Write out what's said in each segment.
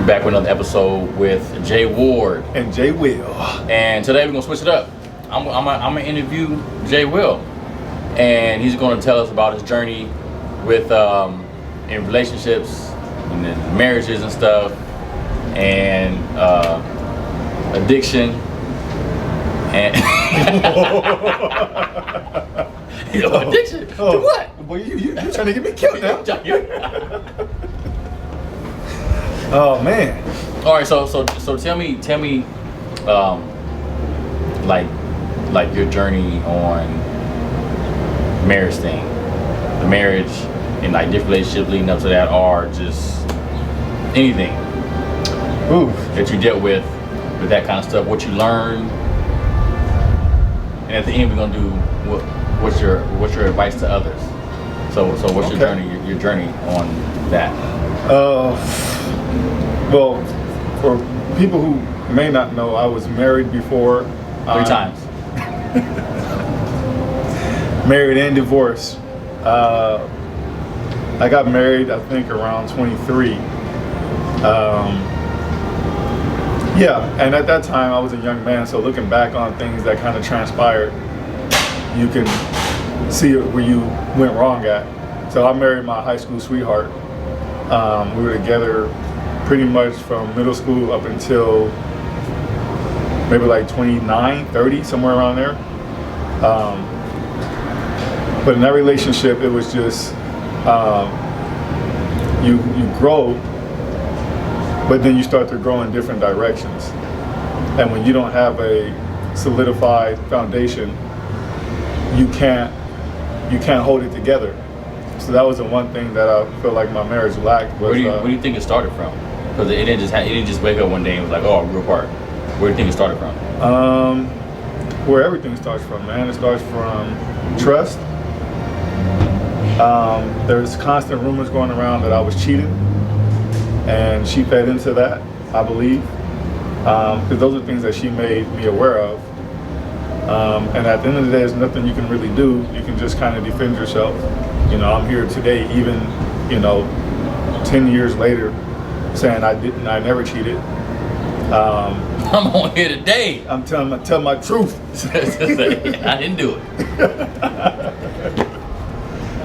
Back with another episode with Jward and Jwill. And today we're gonna switch it up. I'm gonna interview Jwill, and he's gonna tell us about his journey with in relationships and then marriages and stuff, and addiction and addiction to what? Boy, you trying to get me killed now? Oh man. All right, so tell me, like your journey on marriage thing, the marriage and like different relationships leading up to that, or just anything that you dealt with that kind of stuff, what you learned, and at the end we're gonna do what's your advice to others. So what's your journey on that? Well, for people who may not know, I was married before. 3 times. Married and divorced. I got married, I think, around 23. And at that time, I was a young man, so looking back on things that kind of transpired, you can see where you went wrong at. So I married my high school sweetheart. We were together pretty much from middle school up until maybe like 29, 30, somewhere around there. But in that relationship, it was just, you grow, but then you start to grow in different directions. And when you don't have a solidified foundation, you can't hold it together. So that was the one thing that I feel like my marriage lacked. Was, where do you think it started from? Because it didn't just wake up one day and was like, oh, we grew apart. Where do you think it started from? Where everything starts from, man. It starts from trust. There's constant rumors going around that I was cheating, and she fed into that, I believe, because those are things that she made me aware of. And at the end of the day, there's nothing you can really do. You can just kind of defend yourself. You know, I'm here today, even 10 years later, saying I never cheated. I'm on here today. I'm telling my truth. I didn't do it.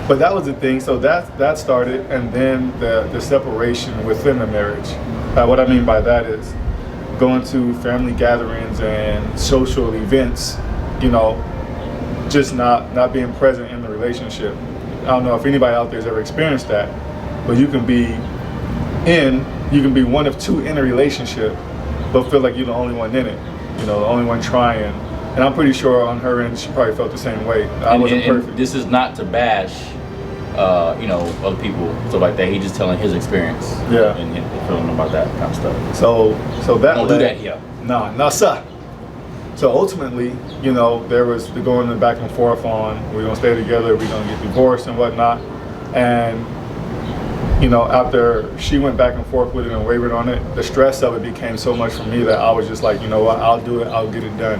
But that was the thing. So that started, and then the separation within the marriage. What I mean by that is going to family gatherings and social events. Just not being present in the relationship. I don't know if anybody out there has ever experienced that, but you can be one of two in a relationship, but feel like you're the only one in it, the only one trying. And I'm pretty sure on her end, she probably felt the same way. I wasn't perfect. This is not to bash, other people, stuff like that. He's just telling his experience. Yeah. And feeling about that kind of stuff. So that don't do that here. No, sir. So ultimately, there was the going back and forth on we're gonna stay together, we're gonna get divorced and whatnot. And after she went back and forth with it and wavered on it, the stress of it became so much for me that I was just like, you know what, I'll do it, I'll get it done.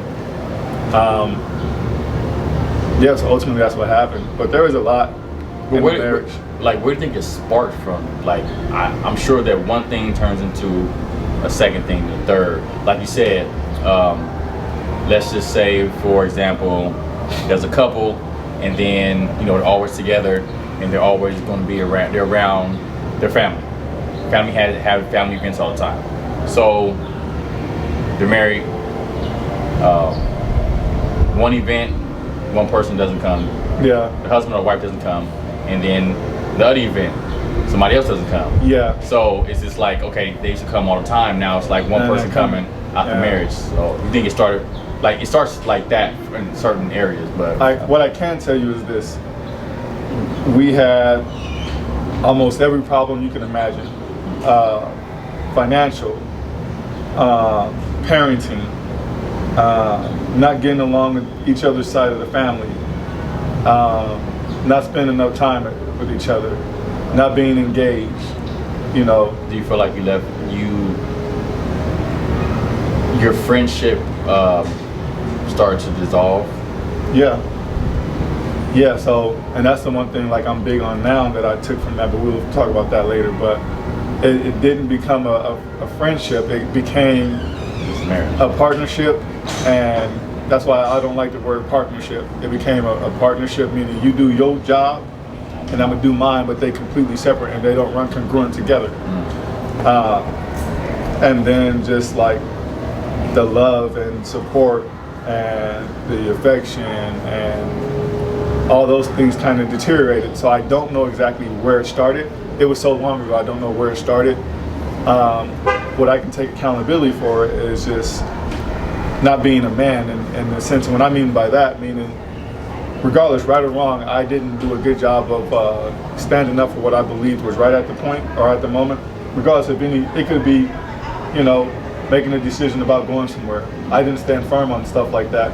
So ultimately that's what happened. But there was a lot in the marriage. Where do you think it sparked from? Like, I'm sure that one thing turns into a second thing, a third. Like you said, let's just say, for example, there's a couple, and then they're always together, and they're always going to be around. They're around their family. Family have family events all the time. So they're married. One event, one person doesn't come. Yeah. The husband or wife doesn't come, and then the other event, somebody else doesn't come. Yeah. So it's just like, okay, they used to come all the time. Now it's like one person coming after marriage. So you think it starts like that in certain areas, but what I can tell you is this: we had almost every problem you can imagine, financial, parenting, not getting along with each other's side of the family, not spending enough time with each other, not being engaged. Do you feel like your friendship started to dissolve? Yeah, so, and that's the one thing like I'm big on now that I took from that, but we'll talk about that later. But it didn't become a friendship. It became a partnership, and that's why I don't like the word partnership. It became a partnership, meaning you do your job, and I'm gonna do mine, but they completely separate and they don't run congruent together. And then just like the love and support and the affection and all those things kind of deteriorated. So I don't know exactly where it started. It was so long ago, I don't know where it started. What I can take accountability for is just not being a man in the sense, when I mean by that, meaning regardless, right or wrong, I didn't do a good job of standing up for what I believed was right at the point or at the moment. Regardless of any, it could be, you know, making a decision about going somewhere. I didn't stand firm on stuff like that.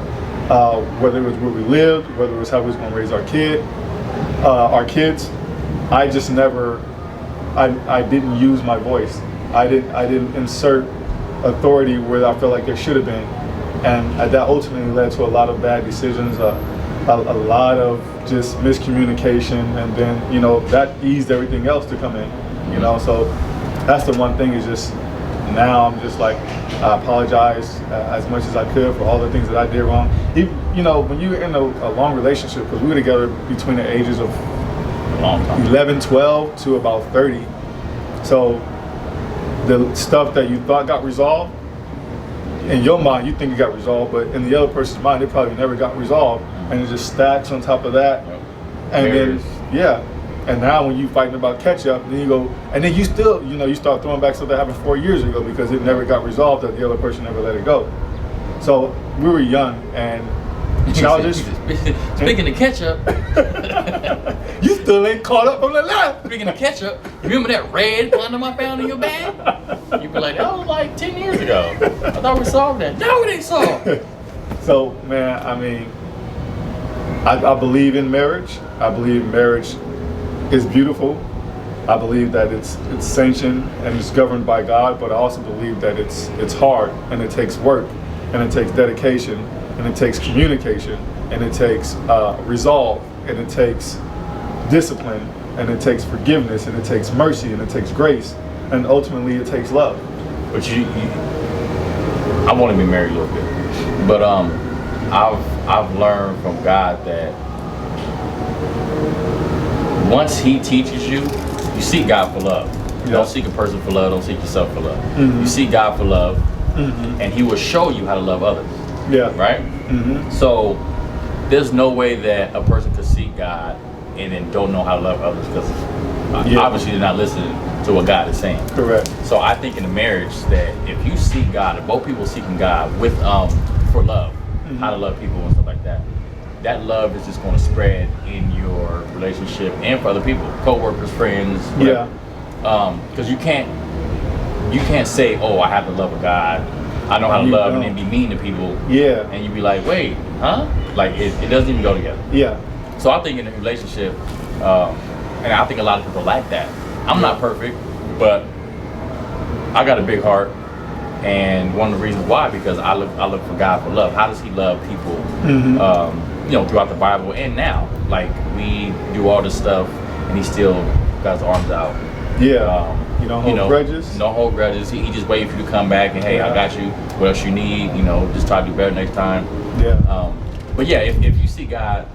Whether it was where we lived, whether it was how we was going to raise our kids, I just never, I didn't use my voice. I didn't insert authority where I felt like there should have been, and that ultimately led to a lot of bad decisions, a lot of just miscommunication, and then, you know, that eased everything else to come in, you know. So that's the one thing, is just now I'm just like, I apologize as much as I could for all the things that I did wrong. Even, you know, when you're in a long relationship, because we were together between the ages of 11, 12 to about 30. So the stuff that you thought got resolved, in your mind you think it got resolved, but in the other person's mind it probably never got resolved, and it just stacks on top of that. And then, yeah. And now when you fighting about catch-up, then you go, and then you still, you know, you start throwing back stuff that happened 4 years ago because it never got resolved, that the other person never let it go. So we were young and childish. Speaking of ketchup, you still ain't caught up on the left. speaking of ketchup, remember that red condom I found in your bag? You'd be like, that was like 10 years ago. I thought we solved that. No, it ain't solved. So, man, I mean, I believe in marriage. I believe marriage is beautiful. I believe that it's sanctioned and it's governed by God, but I also believe that it's hard, and it takes work, and it takes dedication, and it takes communication, and it takes resolve, and it takes discipline, and it takes forgiveness, and it takes mercy, and it takes grace, and ultimately it takes love. But I've only been married a little bit, but I've learned from God that once He teaches you, you seek God for love. Yeah. Don't seek a person for love. Don't seek yourself for love. Mm-hmm. You seek God for love, Mm-hmm. and He will show you how to love others. Yeah. Right? Mm-hmm. So there's no way that a person could seek God and then don't know how to love others, because obviously they're not listening to what God is saying. Correct. So I think in a marriage that if you seek God, if both people seeking God with for love, how to love people and stuff like that, that love is just going to spread in your relationship and for other people, co-workers, friends, whatever. Because you can't say, oh, I have the love of God, I know how to love, and then be mean to people. Yeah. And you be like, wait, huh? Like it doesn't even go together. Yeah. So I think in a relationship, and I think a lot of people like that. I'm not perfect, but I got a big heart, and one of the reasons why, because I look for God for love. How does He love people? You know, throughout the Bible and now, like we do all this stuff, and He still got His arms out. Yeah. You don't hold grudges. No hold grudges. He just waiting for you to come back and, hey, I got you. What else you need? You know, just try to do better next time. Yeah. But yeah, if you see God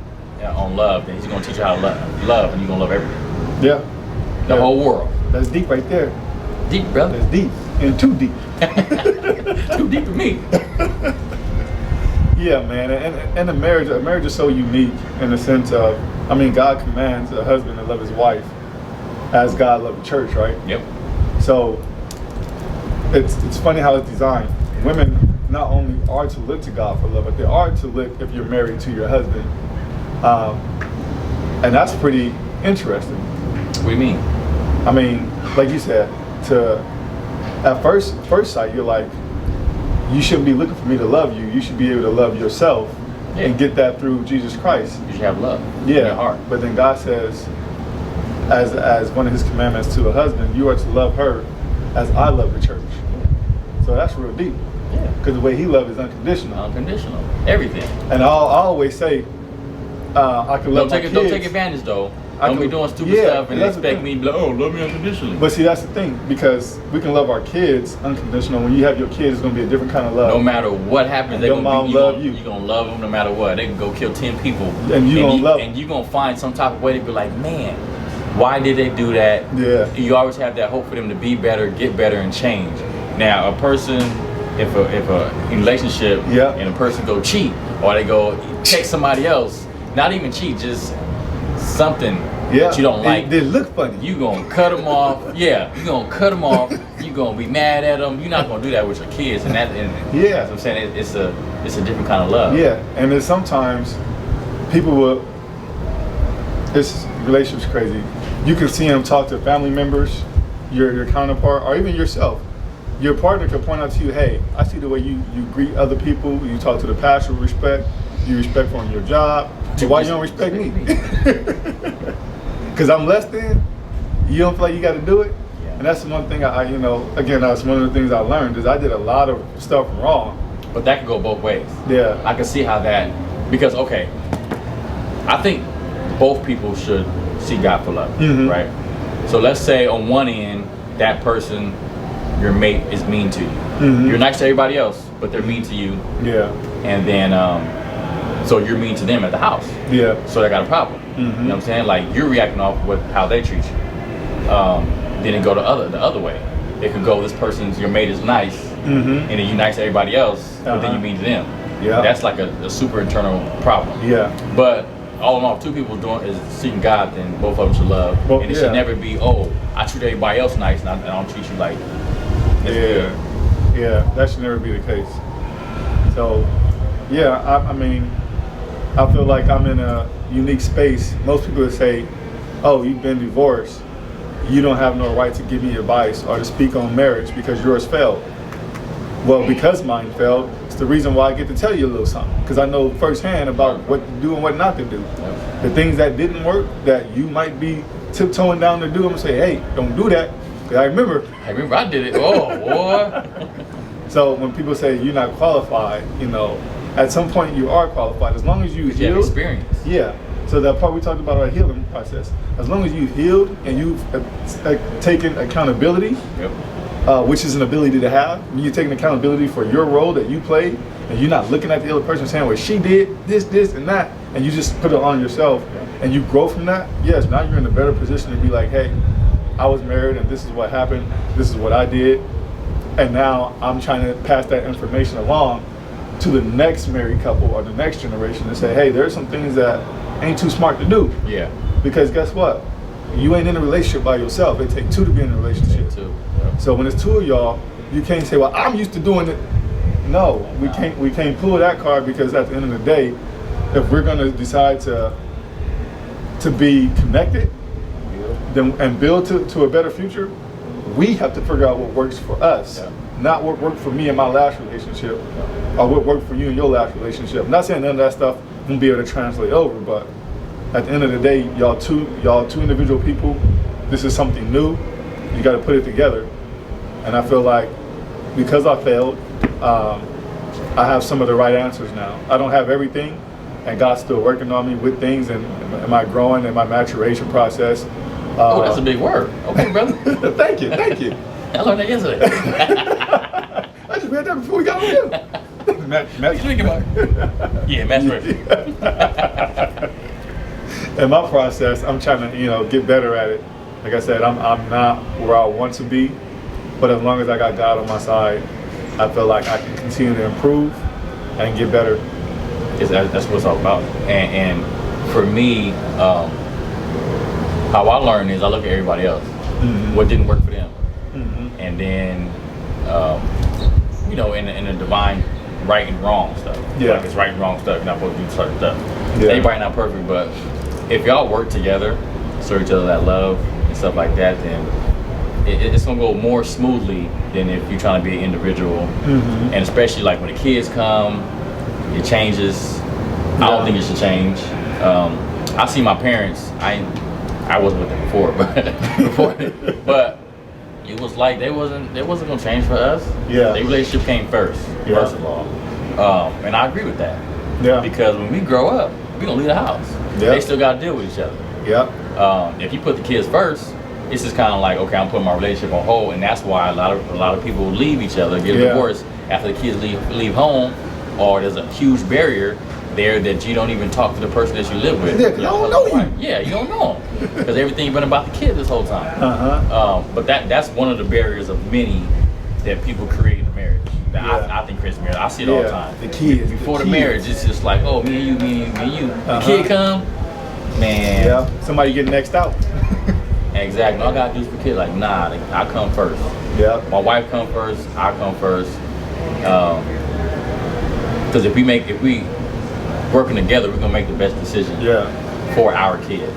on love, then He's going to teach you how to love, and you're going to love everything. Yeah. The whole world. That's deep right there. Deep, brother. That's deep. And too deep. Too deep for me. Yeah, man. And a marriage is so unique in the sense of, I mean, God commands a husband to love his wife as God loved the church, right? Yep. So it's funny how it's designed. Women not only are to look to God for love, but they are to look, if you're married, to your husband. And that's pretty interesting. What do you mean? I mean, like you said, at first sight, you're like, you shouldn't be looking for me to love you. You should be able to love yourself and get that through Jesus Christ. You should have love in your heart. But then God says, as one of His commandments to a husband, you are to love her as I love the church. So that's real deep. Yeah. Because the way He loves is unconditional. Unconditional. Everything. And I always say, I can love my kids. Don't take advantage though. Don't be doing stupid stuff and expect me to be like, oh, love me unconditionally. But see, that's the thing, because we can love our kids unconditional. When you have your kids, it's gonna be a different kind of love. No matter what happens, they're gonna love you. You're gonna love them no matter what. They can go kill 10 people, and you're gonna find some type of way to be like, man, why did they do that? Yeah. You always have that hope for them to be better, get better, and change. Now, a person, if a relationship, and a person go cheat, or they go text somebody else, not even cheat, just something that you don't like. They look funny. You gonna cut them off. Yeah, you gonna cut them off. You gonna be mad at them. You're not gonna do that with your kids, and that's what I'm saying. It's a different kind of love. Yeah, and then sometimes people will. This relationship's crazy. You can see them talk to family members, your counterpart, or even yourself. Your partner can point out to you, hey, I see the way you greet other people. You talk to the pastor with respect. You respect on your job. So why you don't respect me? Because I'm less than. You don't feel like you got to do it. Yeah. And that's one thing again, that's one of the things I learned is I did a lot of stuff wrong. But that could go both ways. Yeah. I can see how that, because I think both people should seek God for love, right? So let's say on one end, that person, your mate, is mean to you. You're nice to everybody else, but they're mean to you. Yeah. And then, so you're mean to them at the house. Yeah. So they got a problem. You know what I'm saying? Like, you're reacting off with how they treat you. Then it go the other way. It could go, your mate is nice, and then you're nice to everybody else, but then you mean to them. Yeah. That's like a super internal problem. Yeah. But all in all, two people is seeking God, then both of them should love. And it should never be, oh, I treat everybody else nice and I don't treat you like good. Yeah, that should never be the case. So, I mean, I feel like I'm in a unique space. Most people would say, oh, you've been divorced. You don't have no right to give me advice or to speak on marriage because yours failed. Well, because mine failed, it's the reason why I get to tell you a little something. Because I know firsthand about what to do and what not to do. The things that didn't work that you might be tiptoeing down to do, I'm going to say, hey, don't do that. Because I remember I did it. Oh, boy. So when people say you're not qualified, at some point you are qualified. As long as you healed. You have experience. Yeah. So that part we talked about, our healing process. As long as you've healed and you've taken accountability, which is an ability to have. When you're taking accountability for your role that you played, and you're not looking at the other person saying, well, she did this, and that, and you just put it on yourself, and you grow from that, yes, now you're in a better position to be like, hey, I was married, and this is what happened, this is what I did, and now I'm trying to pass that information along to the next married couple or the next generation and say, hey, there's some things that ain't too smart to do. Yeah. Because guess what? You ain't in a relationship by yourself. It takes two to be in a relationship. So when it's two of y'all, you can't say, well, I'm used to doing it. No, we can't pull that card, because at the end of the day, if we're gonna decide to be connected and build to a better future, we have to figure out what works for us, not what worked for me in my last relationship, or what worked for you in your last relationship. I'm not saying none of that stuff won't be able to translate over, but at the end of the day, y'all two individual people, this is something new. You got to put it together. And I feel like because I failed, I have some of the right answers now. I don't have everything, and God's still working on me with things, and am I growing in my maturation process. That's a big word. Okay, brother. Thank you. I learned that yesterday. I just read that before we got on here. In my process, I'm trying to, get better at it. Like I said, I'm not where I want to be, but as long as I got God on my side, I feel like I can continue to improve and get better. That's what it's all about. And for me, how I learn is I look at everybody else. What didn't work for them, and then in the divine right and wrong stuff. Yeah. Like it's right and wrong stuff. You're not supposed to do certain stuff. Yeah. Everybody not perfect, but if y'all work together, serve each other that love and stuff like that, then it's gonna go more smoothly than if you're trying to be an individual. And especially like when the kids come, it changes. I don't think it should change. I see my parents. I wasn't with them before, but it was like they wasn't gonna change for us. Yeah. Their relationship came first of all, and I agree with that. Yeah. Because when we grow up, we gonna leave the house. Yeah. They still gotta deal with each other. Yeah. If you put the kids first, it's just kind of like, okay, I'm putting my relationship on hold, and that's why a lot of people leave each other, get a divorce after the kids leave home, or there's a huge barrier there that you don't even talk to the person that you live with. Yeah, 'cause I don't know you. Yeah, you don't know them because everything's been about the kid this whole time. But that's one of the barriers of many that people create in a marriage. I think creates marriage. I see it all the time. The kids. Before the marriage, it's just like, oh, me and you, me and you. The kid come, man. Yeah, somebody get next out. Exactly. All I gotta do is for kid. Like, nah, I come first. Yeah. My wife come first. I come first. Because if we working together, we're gonna make the best decision. For our kid.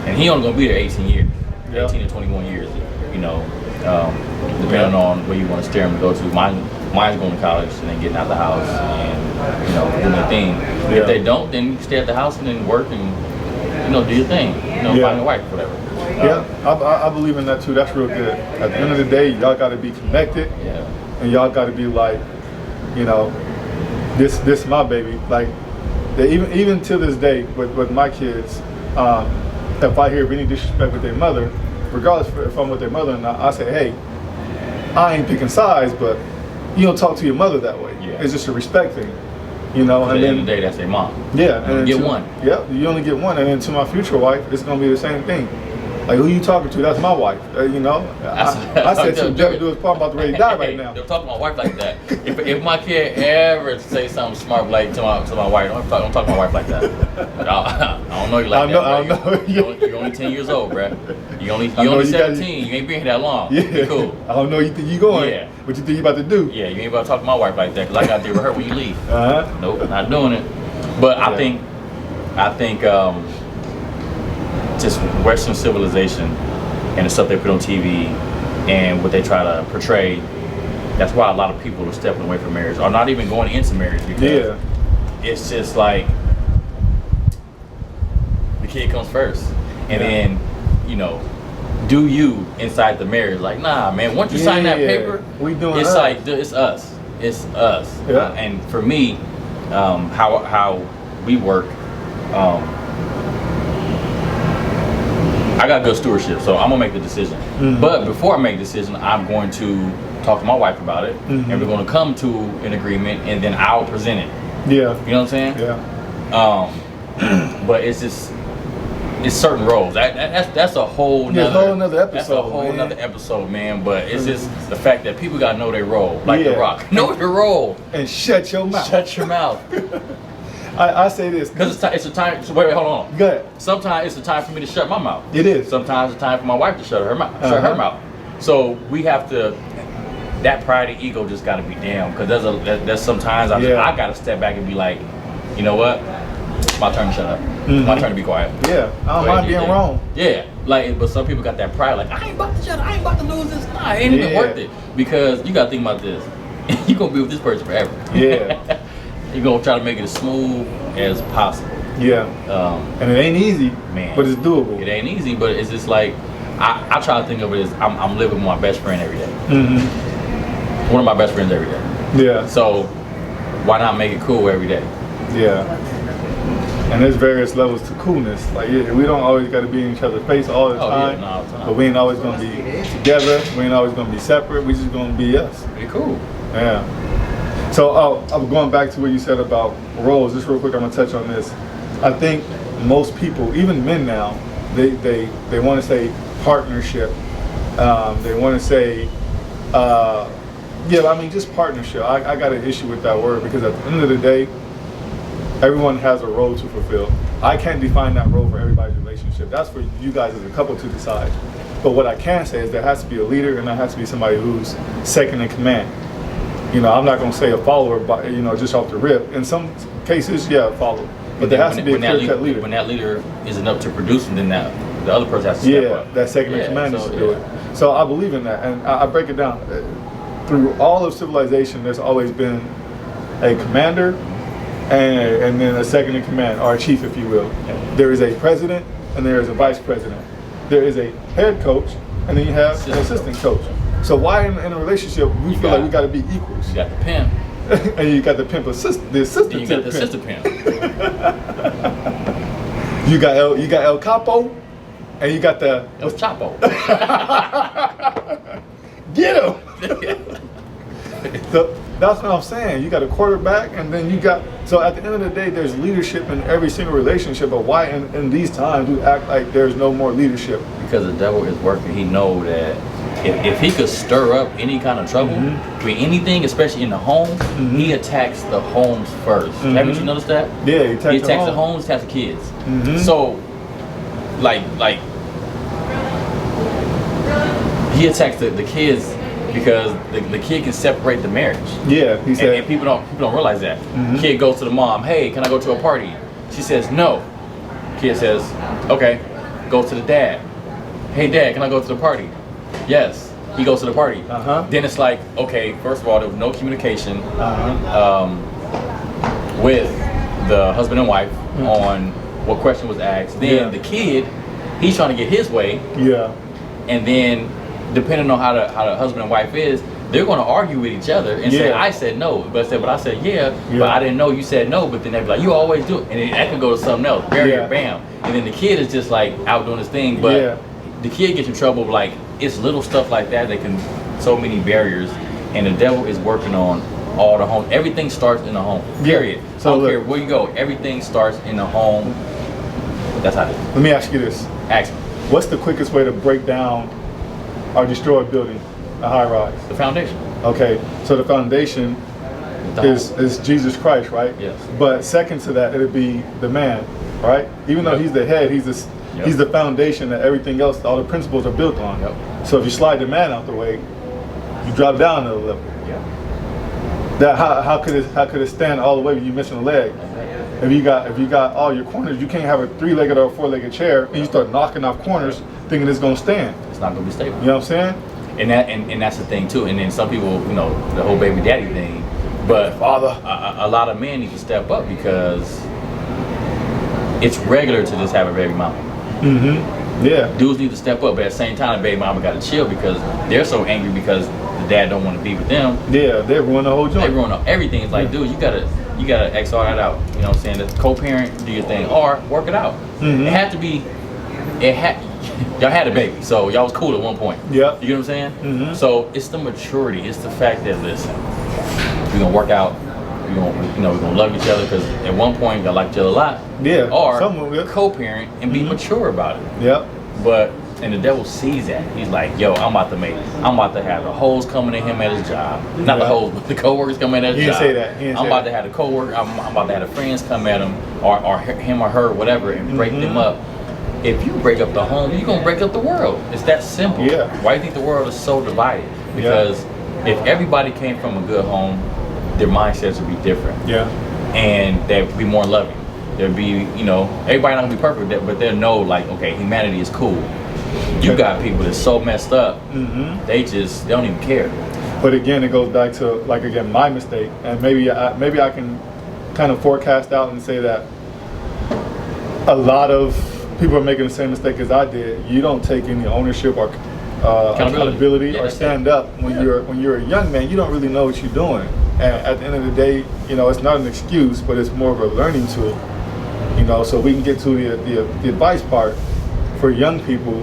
And he only gonna be there 18 years, 18 to 21 years. You know, depending on where you want to steer him to go to. Mine's going to college and then getting out of the house and doing their thing. If they don't, then you can stay at the house and then work and do your thing. Find a wife, whatever. I believe in that too. That's real good. At the end of the day, y'all got to be connected. And y'all got to be like, this my baby. Like, even to this day with my kids, if I hear any disrespect with their mother, regardless if I'm with their mother or not, I say, hey, I ain't picking sides, but you don't talk to your mother that way. It's just a respect thing, And at the then end of the day, that's their mom. Yeah, and get one. Yeah, you only get one, and then to my future wife, it's gonna be the same thing. Like, who you talking to? That's my wife. I said to Jeff, do his part, I'm about to ready to die right now. Don't talk to my wife like that. If my kid ever say something smart like to my wife, don't talk to my wife like that. I don't know you like that. I know. You're only 10 years old, bruh. You only 17. You ain't been here that long. Yeah. Cool. I don't know you think you going. Yeah. What you think you about to do? Yeah, you ain't about to talk to my wife like that, because I got to deal with her when you leave. Nope, not doing it. But I think just Western civilization and the stuff they put on TV and what they try to portray, that's why a lot of people are stepping away from marriage or not even going into marriage, because it's just like the kid comes first and then do you inside the marriage. Like, nah, man, once you sign that paper, we doing it's us. like it's us and for me, how we work, I got good stewardship, so I'm gonna make the decision. But before I make the decision, I'm going to talk to my wife about it, and we're gonna come to an agreement, and then I'll present it. You know what I'm saying? But it's just certain roles. That's a whole nother episode. That's a whole nother episode, man. But it's just the fact that people gotta know their role, like The Rock. Know your role and shut your mouth. Shut your mouth. I say this because it's a time. So wait, hold on. Go ahead. Sometimes it's a time for me to shut my mouth. It is. Sometimes it's time for my wife to shut her mouth. Shut her mouth. So we have to. That pride and ego just got to be down, because there's sometimes I got to step back and be like, you know what? It's my turn to shut up. My turn to be quiet. Yeah, I don't mind being wrong. Yeah, like, but some people got that pride, like, I ain't about to shut up. I ain't about to lose this. Nah, it ain't even worth it, because you got to think about this. You gonna be with this person forever. Yeah. You're gonna try to make it as smooth as possible. Yeah. And it ain't easy, man. But it's doable. It ain't easy, but it's just like I try to think of it as I'm living with my best friend every day. One of my best friends every day. Yeah. So why not make it cool every day? Yeah. And there's various levels to coolness. Like, we don't always got to be in each other's face all the time. Yeah, all the time. But we ain't always gonna be together. We ain't always gonna be separate. We just gonna be us. Pretty cool. Yeah. So I'm going back to what you said about roles. Just real quick, I'm gonna touch on this. I think most people, even men now, they want to say partnership. They want to say, just partnership. I got an issue with that word, because at the end of the day, everyone has a role to fulfill. I can't define that role for everybody's relationship. That's for you guys as a couple to decide. But what I can say is there has to be a leader, and there has to be somebody who's second in command. I'm not going to say a follower, but just off the rip. In some cases, follow. But there has to be a clear-cut leader. When that leader isn't up to producing, then the other person has to step up. That second in command needs to do it. So I believe in that, and I break it down. Through all of civilization, there's always been a commander and then a second in command, or a chief, if you will. There is a president and there is a vice president. There is a head coach, and then you have an assistant coach. So why in a relationship we feel like we got to be equals? You got the pimp, and you got the pimp assistant. The assistant. And you got the assistant pimp. You got El Capo, And you got the It was Chapo. get him. So that's what I'm saying. You got a quarterback, and then you got. So at the end of the day, there's leadership in every single relationship. But why in these times we act like there's no more leadership? Because the devil is working. He know that if he could stir up any kind of trouble with anything, especially in the home, he attacks the homes 1st. Haven't you noticed that? Yeah, he attacks the homes, attacks the kids. So, like he attacks the kids because the kid can separate the marriage. Yeah, he said. And people don't realize that. Kid goes to the mom, hey, can I go to a party? She says no. Kid says, okay. Goes to the dad. Hey dad, can I go to the party? Yes. He goes to the party. Then it's like, okay, first of all, there was no communication with the husband and wife on what question was asked. Then the kid, he's trying to get his way. Yeah. And then depending on how the husband and wife is, they're going to argue with each other and say, I said no, but I said yeah, but I didn't know you said no. But then they'd be like, you always do it, and then that could go to something else. Barrier, bam, and then the kid is just like out doing his thing. But the kid gets in trouble. Like it's little stuff like that can so many barriers, and the devil is working on all the home. Everything starts in the home. Period. So I don't care where you go. Everything starts in the home. That's how it is. Let me ask you this. Ask me. What's the quickest way to break down or destroy a building, a high rise? The foundation. Okay, so the foundation is Jesus Christ, right? Yes. But second to that, it'd be the man, right? Even though he's the head, he's the foundation that everything else, all the principles are built on. So if you slide the man out the way, you drop down another level. That how could it stand all the way when you're missing a leg? If you got all your corners, you can't have a 3-legged or a 4-legged chair, and you start knocking off corners thinking it's gonna stand. It's not gonna be stable. You know what I'm saying? And that's the thing too. And then some people, the whole baby daddy thing. But father, a lot of men need to step up because it's regular to just have a baby mama. Yeah. Dudes need to step up, but at the same time, the baby mama got to chill because they're so angry because the dad don't want to be with them. Yeah, they ruin the whole joint. They ruin everything. It's like, dude, you gotta X all that out. You know what I'm saying? The co-parent, do your thing, or work it out. It had to be. Y'all had a baby, so y'all was cool at one point. Yeah. You know what I'm saying? So it's the maturity. It's the fact that, listen, we're gonna work out. We're gonna love each other because at one point y'all like each other a lot. Yeah. Or co-parent and be mature about it. Yep. And the devil sees that. He's like, yo, I'm about to have the hoes coming to him at his job. Not the hoes, but the co-workers coming at his job. He didn't say that. I'm about to have the co-worker. I'm about to have the friends come at him, or him or her, whatever, and break them up. If you break up the home, you're gonna break up the world. It's that simple. Yeah. Why do you think the world is so divided? Because if everybody came from a good home, their mindsets would be different. Yeah. And they'd be more loving. There'd be, everybody not gonna be perfect, but they'll know, like, okay, humanity is cool. You got people that's so messed up, they don't even care. But again, it goes back to, like, again, my mistake, and maybe I can kind of forecast out and say that a lot of people are making the same mistake as I did. You don't take any ownership or accountability or stand up when you're a young man. You don't really know what you're doing, and at the end of the day, it's not an excuse, but it's more of a learning tool. So we can get to the advice part for young people.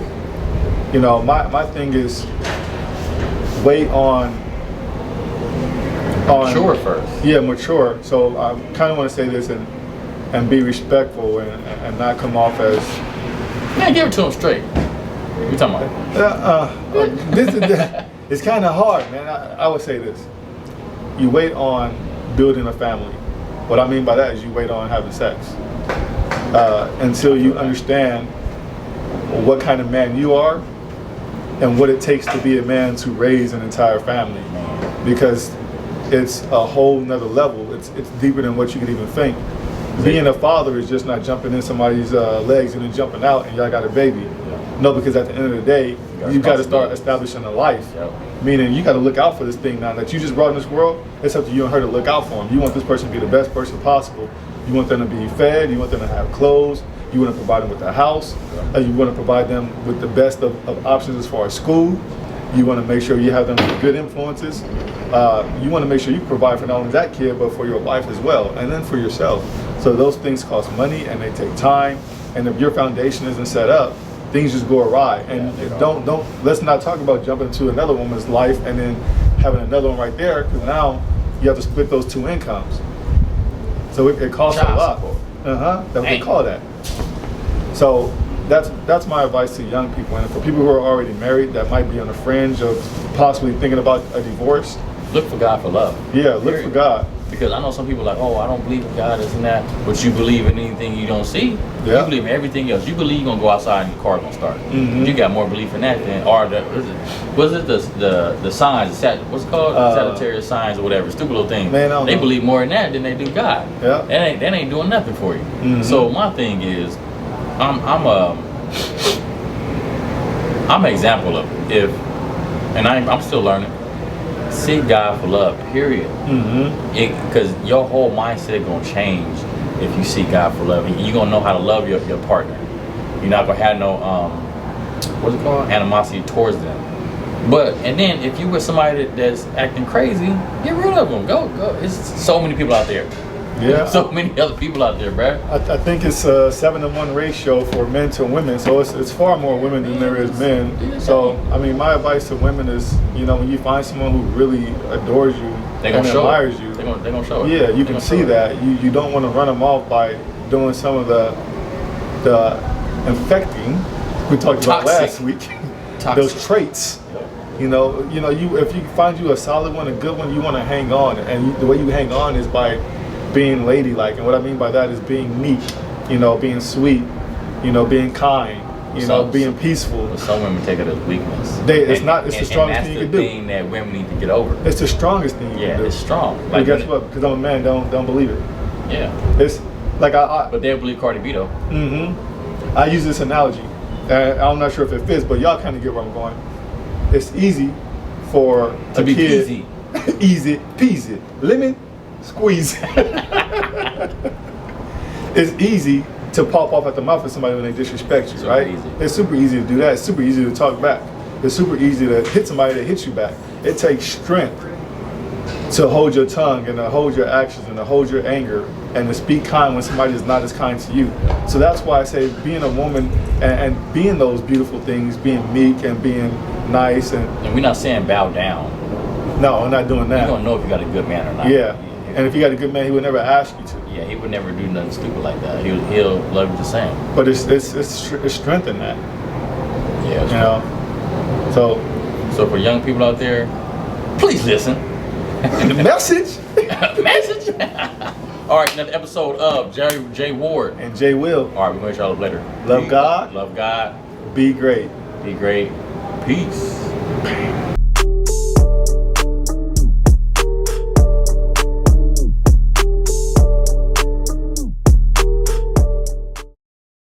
My thing is wait on mature first. Yeah, mature. So I kind of want to say this and be respectful and not come off as. Man, give it to him straight. What you talking about? It's kind of hard, man. I would say this. You wait on building a family. What I mean by that is you wait on having sex until you understand what kind of man you are and what it takes to be a man to raise an entire family, because it's a whole nother level. It's deeper than what you could even think. Being a father is just not jumping in somebody's legs and then jumping out and y'all got a baby. No, because at the end of the day, you got to start establishing a life. Meaning you got to look out for this thing now that you just brought in this world. It's up to you and her to look out for them. You want this person to be the best person possible. You want them to be fed. You want them to have clothes. You want to provide them with a house. You want to provide them with the best of options as far as school. You want to make sure you have them with good influences. You want to make sure you provide for not only that kid, but for your wife as well, and then for yourself. So those things cost money and they take time. And if your foundation isn't set up, things just go awry. And let's not talk about jumping to another woman's life and then having another one right there, because now you have to split those two incomes. So it costs a lot. That's what they call that. So that's my advice to young people, and for people who are already married that might be on the fringe of possibly thinking about a divorce. Look for God for love. Yeah, look for God. Because I know some people are like, oh, I don't believe in God, this and that. But you believe in anything you don't see. Yeah. You believe in everything else. You believe you're gonna go outside and your car's gonna start. Mm-hmm. You got more belief in that than the signs? What's it called? Sagittarius signs or whatever. Stupid little thing. Man, they believe more in that than they do God. Yeah. That ain't doing nothing for you. Mm-hmm. So my thing is, I'm an example of it. I'm still learning. Seek God for love, period. Because your whole mindset gonna change if you seek God for love. You're gonna know how to love your partner. You're not gonna have no what's it called, animosity towards them. And then if you with somebody that's acting crazy, get rid of them. Go. It's so many people out there. Yeah. So many other people out there, bruh. I think it's a 7-to-1 ratio for men to women, so it's far more women than there is men. So I mean, my advice to women is, when you find someone who really adores you and admires you, they're gonna show it. Yeah, you can see that. You don't want to run them off by doing some of the infecting we talked about last week. Those traits. If you find you a solid one, a good one, you want to hang on, and the way you hang on is by being ladylike. And what I mean by that is being meek, being sweet, being kind, being peaceful. But some women take it as weakness. It's the strongest thing you can do. That's the thing that women need to get over. It's the strongest thing you can do. Yeah, it's strong. And guess what? Because I'm a man, don't believe it. Yeah. It's like But they'll believe Cardi B though. I use this analogy. I'm not sure if it fits, but y'all kind of get where I'm going. It's easy for to be easy. Easy peasy. Lemon squeeze. It's easy to pop off at the mouth at somebody when they disrespect you, right? Easy. It's super easy to do that. It's super easy to talk back. It's super easy to hit somebody that hits you back. It takes strength to hold your tongue and to hold your actions and to hold your anger and to speak kind when somebody is not as kind to you. So that's why I say being a woman and being those beautiful things, being meek and being nice. And we're not saying bow down. No, I'm not doing that. You don't know if you got a good man or not. Yeah. And if you got a good man, he would never ask you to. Yeah, he would never do nothing stupid like that. He'll love you the same. But it's strength in that. Yeah. So for young people out there, please listen. Message. Message. All right, another episode of Jward and Jwill. All right, we're going to show up later. Love God. Love God. Be great. Be great. Peace.